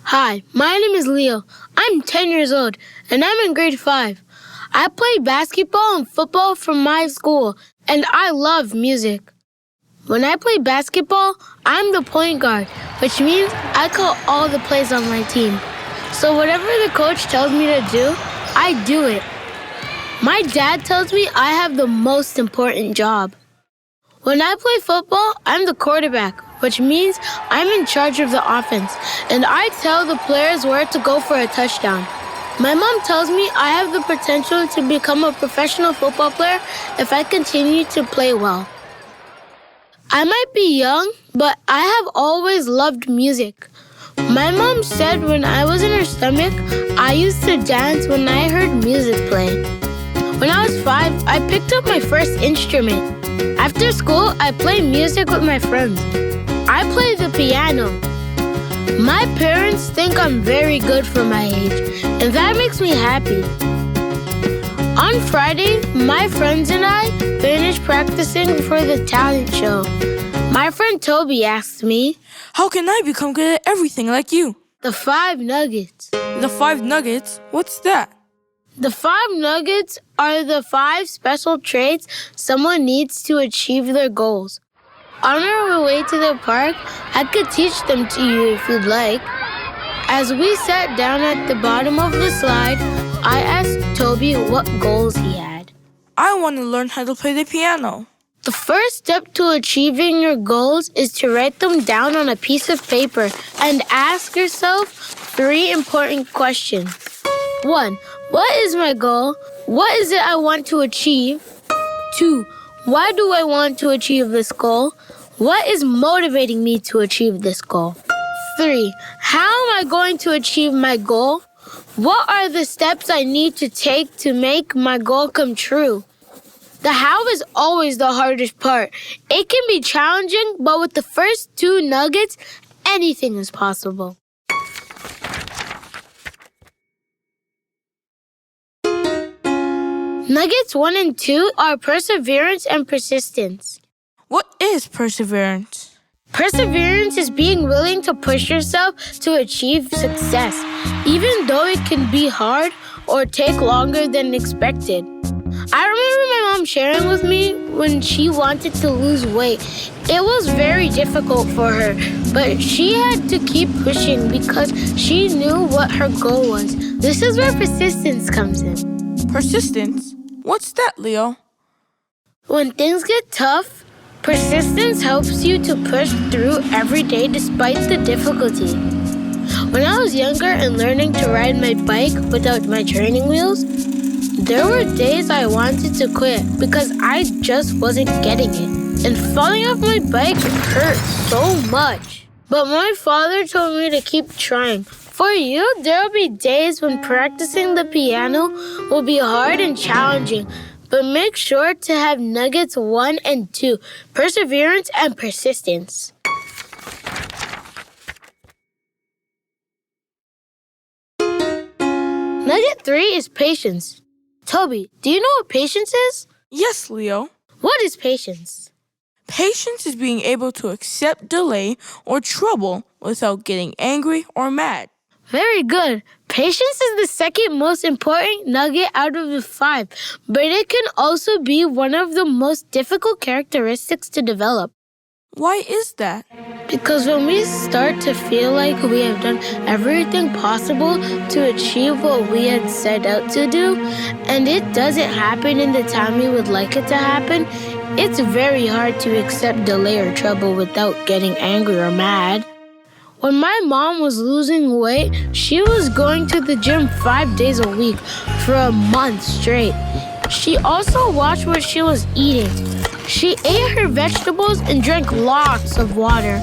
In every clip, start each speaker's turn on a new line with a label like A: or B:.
A: Hi, my name is Leo. I'm 10 years old, and I'm in grade 5. I play basketball and football for my school, and I love music. When I play basketball, I'm the point guard, which means I call all the plays on my team. So whatever the coach tells me to do, I do it. My dad tells me I have the most important job. When I play football, I'm the quarterback, which means I'm in charge of the offense, and I tell the players where to go for a touchdown. My mom tells me I have the potential to become a professional football player if I continue to play well. I might be young, but I have always loved music. My mom said when I was in her stomach, I used to dance when I heard music playing. When I was 5, I picked up my first instrument. After school, I play music with my friends. I play the piano. My parents think I'm very good for my age, and that makes me happy. On Friday, my friends and I finished practicing for the talent show. My friend Toby asked me,
B: "How can I become good at everything like you?"
A: The 5 nuggets.
B: The 5 nuggets? What's that?
A: The 5 nuggets are the 5 special traits someone needs to achieve their goals. On our way to the park, I could teach them to you if you'd like. As we sat down at the bottom of the slide, I asked Toby what goals he had.
B: I want to learn how to play the piano.
A: The first step to achieving your goals is to write them down on a piece of paper and ask yourself 3 important questions. 1. What is my goal? What is it I want to achieve? 2. Why do I want to achieve this goal? What is motivating me to achieve this goal? 3. How am I going to achieve my goal? What are the steps I need to take to make my goal come true? The how is always the hardest part. It can be challenging, but with the first 2 nuggets, anything is possible. Nuggets 1 and 2 are perseverance and persistence.
B: What is perseverance?
A: Perseverance is being willing to push yourself to achieve success, even though it can be hard or take longer than expected. I remember my mom sharing with me when she wanted to lose weight. It was very difficult for her, but she had to keep pushing because she knew what her goal was. This is where persistence comes in.
B: Persistence? What's that, Leo?
A: When things get tough, persistence helps you to push through every day despite the difficulty. When I was younger and learning to ride my bike without my training wheels, there were days I wanted to quit because I just wasn't getting it. And falling off my bike hurt so much. But my father told me to keep trying. For you, there will be days when practicing the piano will be hard and challenging. But make sure to have nuggets 1 and 2, perseverance and persistence. Nugget 3 is patience. Toby, do you know what patience is?
B: Yes, Leo.
A: What is patience?
B: Patience is being able to accept delay or trouble without getting angry or mad.
A: Very good. Patience is the second most important nugget out of the 5, but it can also be one of the most difficult characteristics to develop.
B: Why is that?
A: Because when we start to feel like we have done everything possible to achieve what we had set out to do, and it doesn't happen in the time we would like it to happen, it's very hard to accept delay or trouble without getting angry or mad. When my mom was losing weight, she was going to the gym 5 days a week for a month straight. She also watched what she was eating. She ate her vegetables and drank lots of water.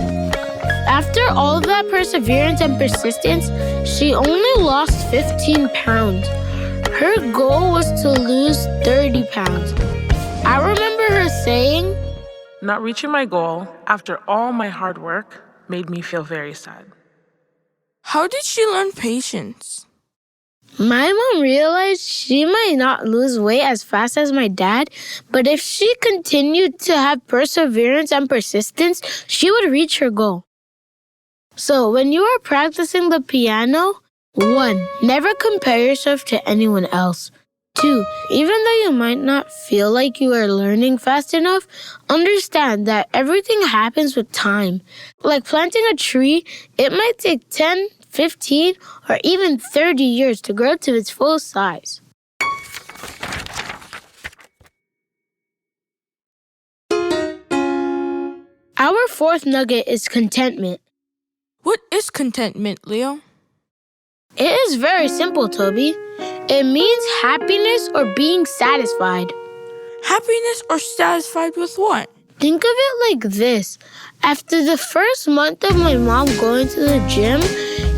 A: After all of that perseverance and persistence, she only lost 15 pounds. Her goal was to lose 30 pounds. I remember her saying,
C: "Not reaching my goal after all my hard work made me feel very sad."
B: How did she learn patience?
A: My mom realized she might not lose weight as fast as my dad, but if she continued to have perseverance and persistence, she would reach her goal. So when you are practicing the piano, 1. Never compare yourself to anyone else. 2. Even though you might not feel like you are learning fast enough, understand that everything happens with time. Like planting a tree, it might take 10, 15, or even 30 years to grow to its full size. Our 4th nugget is contentment.
B: What is contentment, Leo?
A: It is very simple, Toby. It means happiness or being satisfied.
B: Happiness or satisfied with what?
A: Think of it like this. After the first month of my mom going to the gym,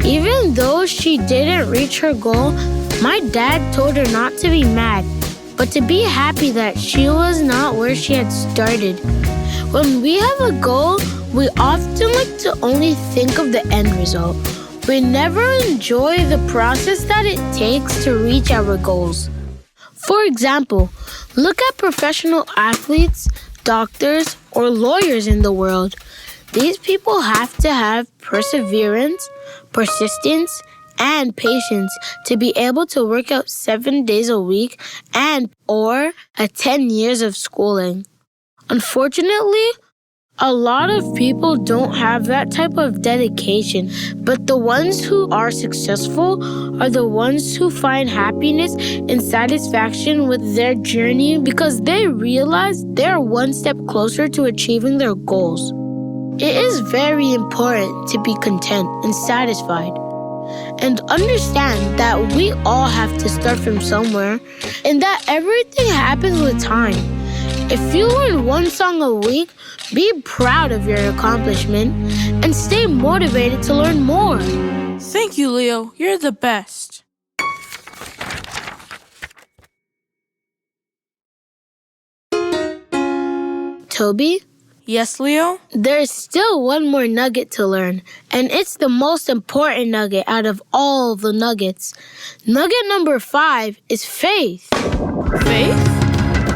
A: even though she didn't reach her goal, my dad told her not to be mad, but to be happy that she was not where she had started. When we have a goal, we often like to only think of the end result. We never enjoy the process that it takes to reach our goals. For example, look at professional athletes, doctors, or lawyers in the world. These people have to have perseverance, persistence, and patience to be able to work out 7 days a week or 10 years of schooling. Unfortunately, a lot of people don't have that type of dedication, but the ones who are successful are the ones who find happiness and satisfaction with their journey because they realize they're one step closer to achieving their goals. It is very important to be content and satisfied, and understand that we all have to start from somewhere and that everything happens with time. If you learn one song a week, be proud of your accomplishment and stay motivated to learn more.
B: Thank you, Leo. You're the best.
A: Toby?
B: Yes, Leo?
A: There's still one more nugget to learn, and it's the most important nugget out of all the nuggets. Nugget number 5 is faith.
B: Faith?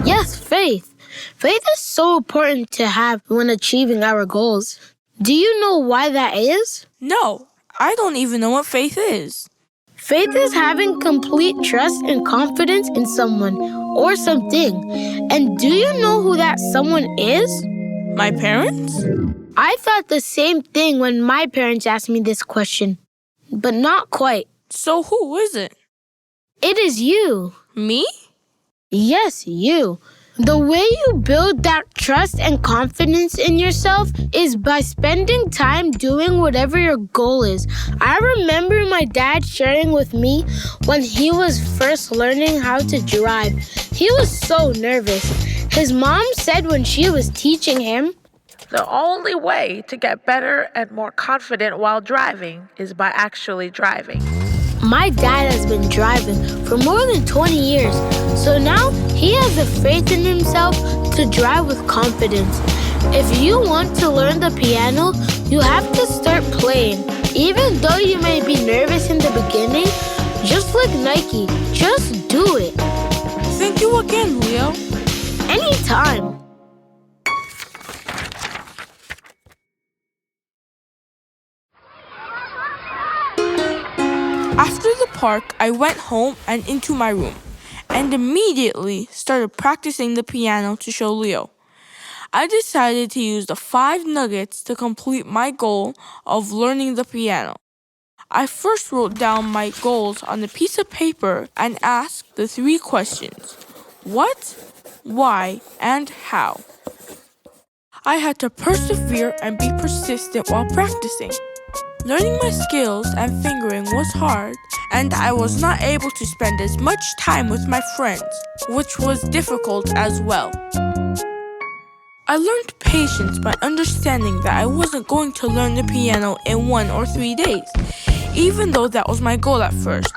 A: Yes, faith. Faith is so important to have when achieving our goals. Do you know why that is?
B: No, I don't even know what faith is.
A: Faith is having complete trust and confidence in someone or something. And do you know who that someone is?
B: My parents?
A: I thought the same thing when my parents asked me this question, but not quite.
B: So who is it?
A: It is you.
B: Me?
A: Yes, you. The way you build that trust and confidence in yourself is by spending time doing whatever your goal is. I remember my dad sharing with me when he was first learning how to drive. He was so nervous. His mom said when she was teaching him,
C: The only way to get better and more confident while driving is by actually driving.
A: my dad has been driving for more than 20 years, so now he has the faith in himself to drive with confidence. If you want to learn the piano, you have to start playing. Even though you may be nervous in the beginning, just like Nike, just do it.
B: Thank you again, Leo.
A: Anytime.
B: After the park, I went home and into my room, and immediately started practicing the piano to show Leo. I decided to use the 5 nuggets to complete my goal of learning the piano. I first wrote down my goals on a piece of paper and asked the 3 questions: what, why, and how. I had to persevere and be persistent while practicing. Learning my skills and fingering was hard, and I was not able to spend as much time with my friends, which was difficult as well. I learned patience by understanding that I wasn't going to learn the piano in 1 or 3 days, even though that was my goal at first.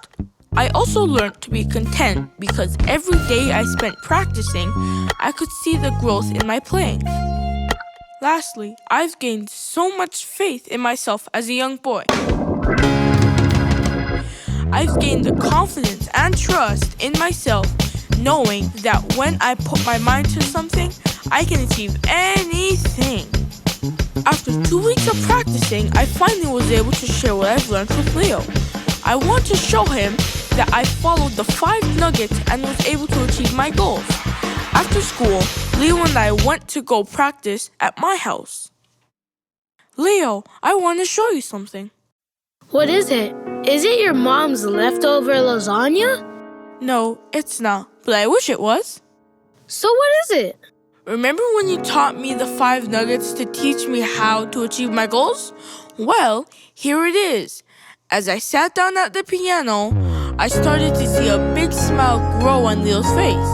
B: I also learned to be content because every day I spent practicing, I could see the growth in my playing. Lastly, I've gained so much faith in myself as a young boy. I've gained the confidence and trust in myself, knowing that when I put my mind to something, I can achieve anything. After 2 weeks of practicing, I finally was able to share what I've learned with Leo. I want to show him that I followed the 5 nuggets and was able to achieve my goals. After school, Leo and I went to go practice at my house. Leo, I want to show you something.
A: What is it? Is it your mom's leftover lasagna?
B: No, it's not, but I wish it was.
A: So what is it?
B: Remember when you taught me the 5 nuggets to teach me how to achieve my goals? Well, here it is. As I sat down at the piano, I started to see a big smile grow on Leo's face.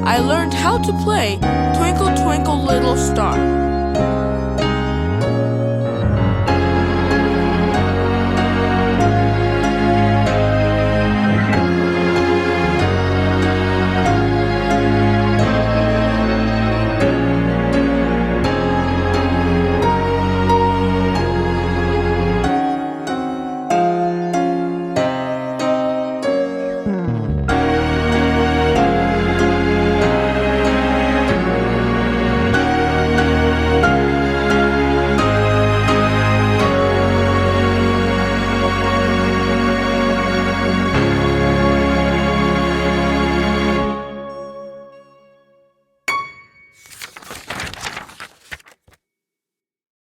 B: I learned how to play Twinkle Twinkle Little Star.